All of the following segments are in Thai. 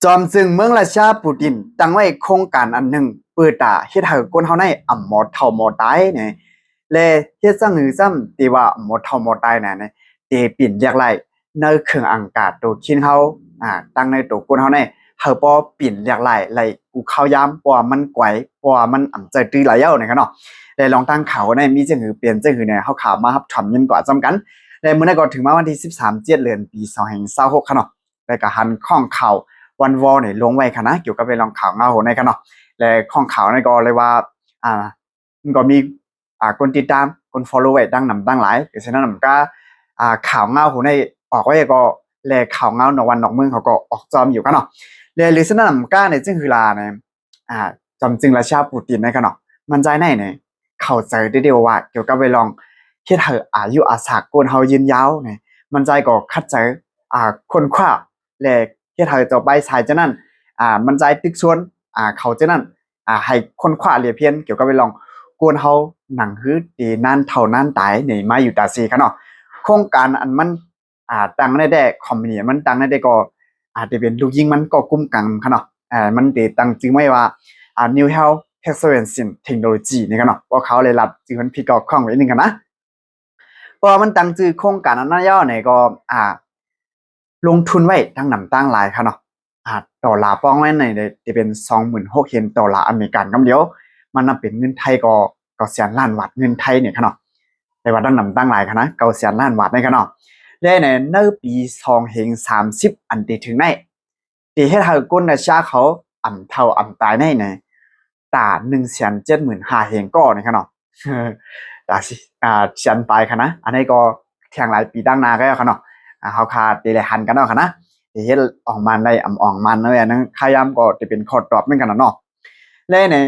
จอมจึงเมืองราชาปูตินตั้งไว้โครงการอันหนึ่งเปิดตาเฮ็ดให้คนเฮาในอ่ำหมดเท่าหมดตายเนี่ยและเฮ็ดจังหือซ้ำที่ว่าหมดเท่าหมดตายเนี่ยที่ปิ่นเรียกไรในเครื่องอากาศตัวคินเฮาตั้งในตัวคนเฮาในเฮาบ่ปิ่นเรียกไรไลกูเข้ายามเพราะว่ามันไกวเพราะว่ามันอ่ำใจตื้อหลายเย้าเนี่ยเนาะและลองตั้งเขาในมีจังหือเปลี่ยนจังหือเนี่ยเฮาข่าวมารับทำยินกว่าจำกันและมื้อนั้นก็ถึงมาวันที่13เดือนปี2026ค่ะเนาะแล้วก็หันข้องเขา วันวอลเนี่ยลงไว้ค่ะนะเกี่ยวกับเรื่องข่าวเงาในกันเนาะและข้องข่าวในก็เลยว่ามันก็มีคนติดตามคน follow ไว้ตั้งนำตั้งหลายฉะนั้นมันก็ข่าวเงาในออกไว้ก็แลข่าวเงาหนวันนอกเมืองเขาก็ออกจอมอยู่กันเนาะและหรือฉะนั้นมันก็ในจึงคือลาเนี่ยจำจึงราชาปูตินในกันเนาะมันใจไหนเนี่ยเข้าใจได้เดียวว่าเกี่ยวกับเวลองที่เธออายุอาสากวนเฮายืนยาวเนี่ยมันใจก็คัดใจคนขว้าและที่เธอจะไปสายจะนั่นมันใจตึกชวนเขาจะนั่นให้คนขว้าเรียเพียนเกี่ยวกับเวลองกวนเฮาหนังฮื้อดีนั่นเท่านั้นตายนี่มาอยู่ตาซีกันเนาะโครงการอันมันตังได้คอมมิวนิมันตังได้ก็อาจจะเป็นลูกยิงมันก็กุ้มกังค่ะเนาะมันตีตังจึงไม่ว่าNew Health Excellence Technology นี่กันเนาะเพราะเขาเลยรับจึงมันพี่ก็คล่องไว้นึงกันนะเพราะมันตั้งชื่อโครงการอันนั้นย่อเนี่ยก็ลงทุนไว้ทั้งนำตั้งหลายค่ะเนาะดอลลาร์ป้องไว้ในจะเป็น26,000ดอลลาร์อเมริกันกำเดียวมันนับเป็นเงินไทยก็แสนล้านบาทเงินไทยเนี่ยค่ะเนาะแต่ว่าตั้งนำตั้งหลายค่ะนะ9แสนล้านบาทในค่ะเนาะและในปี2030อันที่ถึงในที่ให้ทางก้นราชาเขาอ่ำเท่าอ่ำตายในตา175,000เฮงก็นี่ค่ะเนาะตาสิเสียนตายค่ะนะอันนี้ก็แข่งหลายปีตั้งนาก็ค่ะเนาะเขาคาตีเลยหันกันเนาะค่ะนะที่เฮ็ดออกมาได้อ่ำออกมันเนาะอันนั้นขายามก็จะเป็นข้อตอบเหมือนกันเนาะและเนี่ย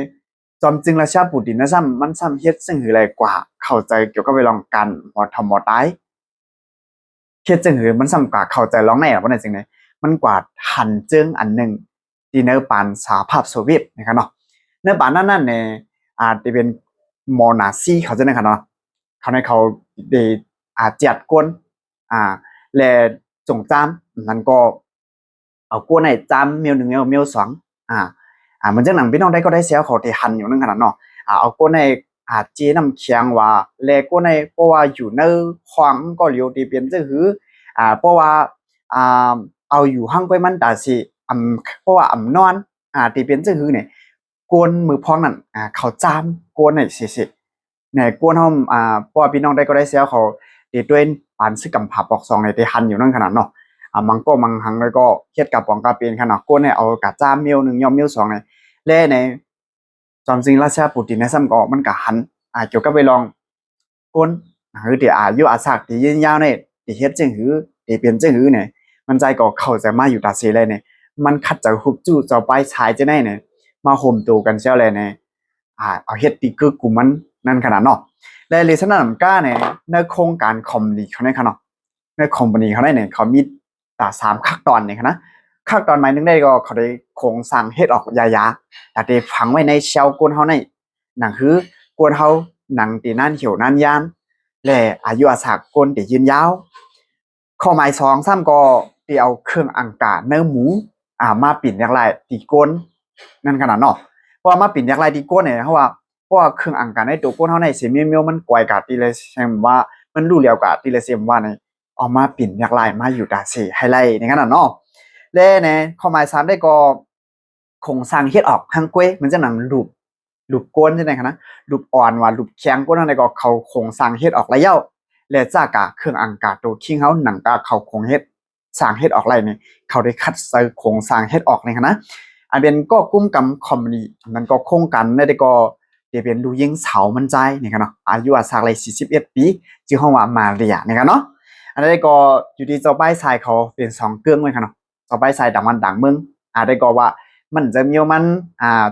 จอมจึงราชาปูตินนะซ้ำมันซ้ำเฮ็ดซึ่งหืออะไรกว่าเข้าใจเกี่ยวกับเวลองการหมอทำหมอตายเฮ็ดจึงหือมันซ้ำกว่าเข้าใจร้องแน่ว่าในจริงเนี่ยมันกว่าหันจึงอันหนึ่งที่เนื้อปานสหภาพโซเวียตนะครับเนาะเนื้อปานนั้นเนี่ยจะเป็นมอนาซีเขาจะนะครับเนาะเขาในเขาได้จัดกวนและจงจำนั้นก็เอากวนในจำเมียวหนึ่งเมียวสองมันจะหนังพี่น้องได้ก็ได้เสียเขาที่หันอยู่นั่นขนาดเนาะเอากวนในเจน้ำเคียงว่าแลกวนในเพราะว่าอยู่ในขวางก็เลี้ยวที่เป็นจะคือเพราะว่าเอาอยู่ห้างก้อยมันแต่สิเพราะว่านอนที่เป็นจะคือเนี่ยกวนมือพ้องนั่นเขาจำกวนในสิเนี่ยกวนห้องเพราะว่าพี่น้องได้ก็ได้เสียเขาที่ด้วยปานซึกำผับปอกซองในที่หันอยู่นั่นขนาดเนาะมังก็มังหังแล้วก็เฮ็ดกับปองกาเป็นขนาดกวนเนี่ยเอากะจ้าเมียวหนึ่งยอมเมียวสองเนี่ยแล่ในจอมซิงราชาปูตินในซ้ำก็มันก็หันเกี่ยวกับไปลองกวนหรือที่อยู่อาศักที่ยืนยาวเนี่ยที่เฮ็ดจังหือที่เปลี่ยนจังหือเนี่ยมันใจก็เข้าใจมาอยู่ตาเซเลยเนี่ยมันคัดจากฮุบจู้เจ้าไปชายจะได้เนี่ยมาห่มตูกันเสียเลยเนี่ยเอาเฮ็ดตีกึกกูมันนั่นขนาดเนาะและเลสนานำก้าเนี่ยในโครงการคอมดีเขาในขนาดในคอมพานีเขาได้เนี่ยเขามี3ขั้นตอนเนี่ยนะขั้นตอนหมายนึงได้ก็เขาได้โครงสร้างเฮ็ดออกยาแต่ได้ฝังไว้ในเชลกวนเฮาในหนังคือกวนเฮาหนังตีนั่นเหี่ยวนั่นยานและอายุอาศักกวนตียืนยาวข้อหมาย2 3ก็ที่เอาเครื่องอังกาเนื้อหมูมาปิ่นอย่างไรตีก้นนั่นขนาดเนาะเพราะว่ามาปิ่นอย่างไรตีก้นเนี่ยเพราะว่าเครื่องอังกาในตัวก้นเฮาในเซมิเมียวมันกวยกาตีเลยใช่ว่ามันรู้แล้วกาตีเลยเซมว่าในออกมาปิ่นอยากลายมาอยู่ตาสีไฮไลท์ในขนาดเนาะเล่เนี่ยข้อหมาย3ได้ก็โครงสร้างเฮ็ดออกหังกวยมันจะหนังรูปก้นใช่ไหมครับนะรูปอ่อนว่ารูปแข็งก้นอะไรก็เขาโครงสร้างเฮ็ดออกระยะและจากเครื่องอังกาตัวคิงเฮาหนังกาเขาโครงเฮ็ดสร้างเฮ็ดออกไรเนี่ยเขาได้คัดเซอร์โครงสร้างเฮ็ดออกในครับนะอันเป็นก็กุ้มกำคอมมานีมันก็โครงกันได้ก็จะเป็นดูยิงเสามันใจนี่ครับเนาะอายุอาศักเลย41 ปีชื่อห้องว่ามาเรียนี่ครับเนาะอันนี้ก็อยู่ที่เจ้าป้ายทรายเขาเป็น2เกลืองเลยครับเนาะเจ้าป้ายทรายดังวันดังเมืองได้ก็ว่ามันจะมีมัน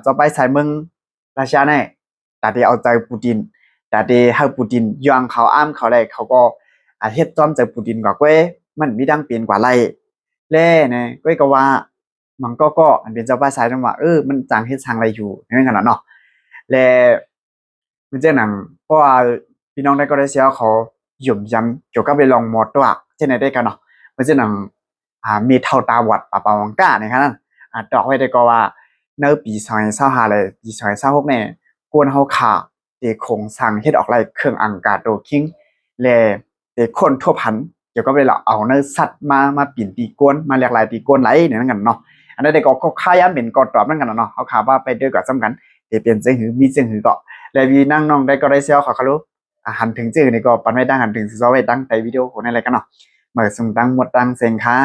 เจ้าป้ายทรายเมืองราชาเนี่ยแต่ที่เอาใจปูตินแต่ที่ให้ปูตินยองเขาอ้ามเขาได้เขาก็เฮ็ดจ้อมใจปูตินกว่าเว้ยมันมีดังเปลี่ยนกว่าไรเล่เนี่ยเว้ยก็ว่ามันก็อันเป็นเจ้าป้ายทรายนั่นว่ามันจางเฮ็ดทางอะไรอยู่ในขนาดเนาะและมันจะหนังเพราะว่าพี่น้องได้ก็ได้เสียเขาหยุ่มย้ำเกี่ยวกับไปลองมอตัวเช่นไหนได้กันเนาะมันจะหนังมีเท่าตาวัดปะปาวังก้าเนี่ยครับ ดอกไว้ได้ก็ว่าในปี2025เลยปี2026เนี่ยกวนเฮาขาเตโครงสร้างเฮ็ดออกไล่เครื่องอังกาโดคิงและเตคนทั่วพันเกี่ยวกับเวลาเอาเนื้อสัตว์มาปิ่นตีกวนมาเรียกหลายตีกวนไหลเนี่ยนั่นกันเนาะอันนั้นได้ก็ค่ายามเป็นก็ตอบนั่นกันเนาะเอาข่าวว่าไปด้วยก็สำคัญเตเปลี่ยนจังหือมีจังหือก็และวีนั่งน้องได้ก็ได้เซลเขารู้หันถึงจื้อนี่ก็ปันไว้ดังหันถึงสิซอไว้ดังในวิดีโอคนอะไรกันเนาะเมื่อส่งดังหมดดังเซ็งค่ะ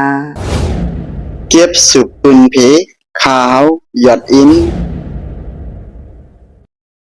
เก็บสุกปุนเพขาวหยอดอิน